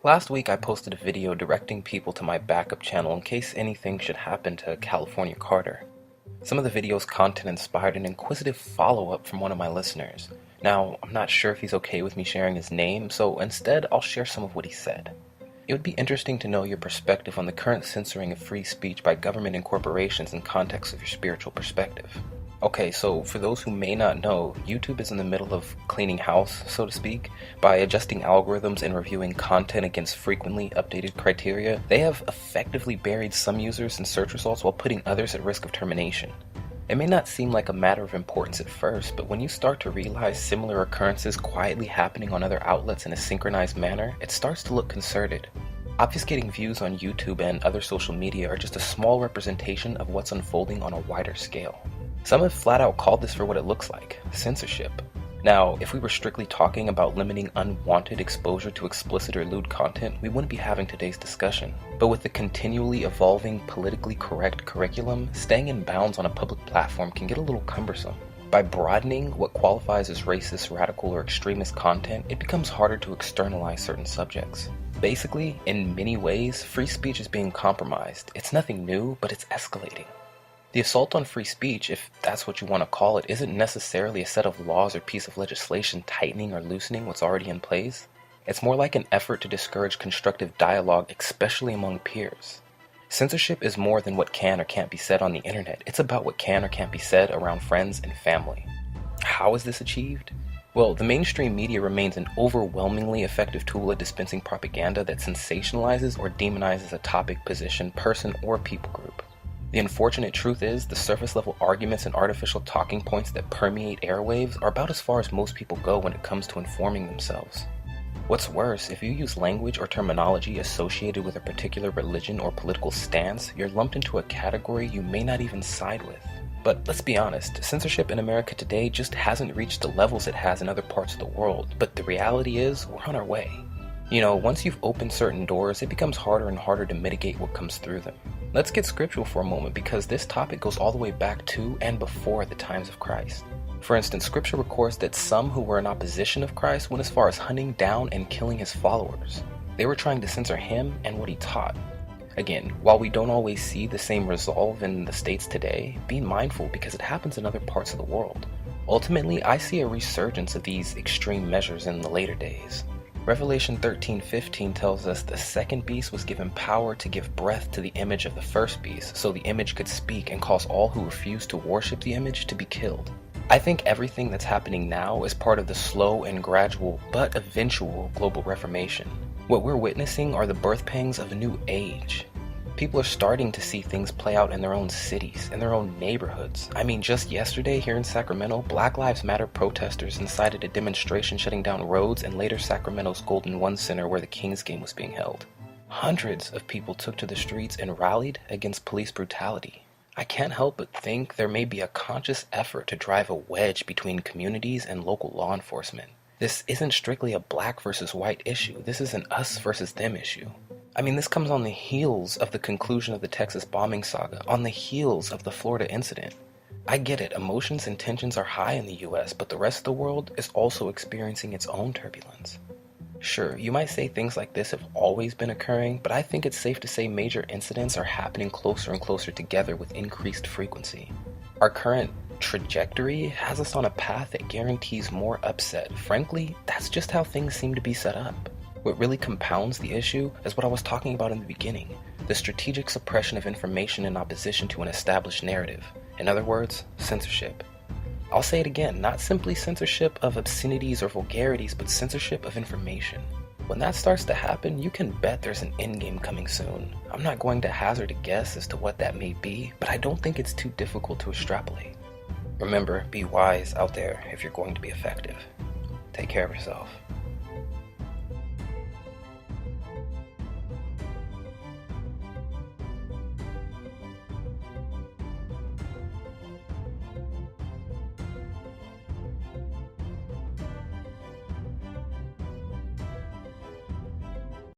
Last week I posted a video directing people to my backup channel in case anything should happen to California Carter. Some of the video's content inspired an inquisitive follow-up from one of my listeners. Now, I'm not sure if he's okay with me sharing his name, so instead I'll share some of what he said. It would be interesting to know your perspective on the current censoring of free speech by government and corporations in context of your spiritual perspective. Okay, so for those who may not know, YouTube is in the middle of cleaning house, so to speak. By adjusting algorithms and reviewing content against frequently updated criteria, they have effectively buried some users in search results while putting others at risk of termination. It may not seem like a matter of importance at first, but when you start to realize similar occurrences quietly happening on other outlets in a synchronized manner, it starts to look concerted. Obfuscating views on YouTube and other social media are just a small representation of what's unfolding on a wider scale. Some have flat out called this for what it looks like: censorship. Now, if we were strictly talking about limiting unwanted exposure to explicit or lewd content, we wouldn't be having today's discussion. But with the continually evolving politically correct curriculum, staying in bounds on a public platform can get a little cumbersome. By broadening what qualifies as racist, radical, or extremist content, it becomes harder to externalize certain subjects. Basically, in many ways, free speech is being compromised. It's nothing new, but it's escalating. The assault on free speech, if that's what you want to call it, isn't necessarily a set of laws or piece of legislation tightening or loosening what's already in place. It's more like an effort to discourage constructive dialogue, especially among peers. Censorship is more than what can or can't be said on the internet. It's about what can or can't be said around friends and family. How is this achieved? Well, the mainstream media remains an overwhelmingly effective tool at dispensing propaganda that sensationalizes or demonizes a topic, position, person, or people group. The unfortunate truth is, the surface-level arguments and artificial talking points that permeate airwaves are about as far as most people go when it comes to informing themselves. What's worse, if you use language or terminology associated with a particular religion or political stance, you're lumped into a category you may not even side with. But let's be honest, censorship in America today just hasn't reached the levels it has in other parts of the world, but the reality is, we're on our way. You know, once you've opened certain doors, it becomes harder and harder to mitigate what comes through them. Let's get scriptural for a moment, because this topic goes all the way back to and before the times of Christ. For instance, scripture records that some who were in opposition of Christ went as far as hunting down and killing his followers. They were trying to censor him and what he taught. Again, while we don't always see the same resolve in the States today, be mindful because it happens in other parts of the world. Ultimately, I see a resurgence of these extreme measures in the later days. Revelation 13:15 tells us the second beast was given power to give breath to the image of the first beast, so the image could speak and cause all who refuse to worship the image to be killed. I think everything that's happening now is part of the slow and gradual, but eventual global reformation. What we're witnessing are the birth pangs of a new age. People are starting to see things play out in their own cities, in their own neighborhoods. I mean, just yesterday here in Sacramento, Black Lives Matter protesters incited a demonstration shutting down roads and later Sacramento's Golden One Center where the Kings game was being held. Hundreds of people took to the streets and rallied against police brutality. I can't help but think there may be a conscious effort to drive a wedge between communities and local law enforcement. This isn't strictly a black versus white issue. This is an us versus them issue. I mean, this comes on the heels of the conclusion of the Texas bombing saga, on the heels of the Florida incident. I get it, emotions and tensions are high in the US, but the rest of the world is also experiencing its own turbulence. Sure, you might say things like this have always been occurring, but I think it's safe to say major incidents are happening closer and closer together with increased frequency. Our current trajectory has us on a path that guarantees more upset. Frankly, that's just how things seem to be set up. What really compounds the issue is what I was talking about in the beginning, the strategic suppression of information in opposition to an established narrative. In other words, censorship. I'll say it again, not simply censorship of obscenities or vulgarities, but censorship of information. When that starts to happen, you can bet there's an endgame coming soon. I'm not going to hazard a guess as to what that may be, but I don't think it's too difficult to extrapolate. Remember, be wise out there if you're going to be effective. Take care of yourself.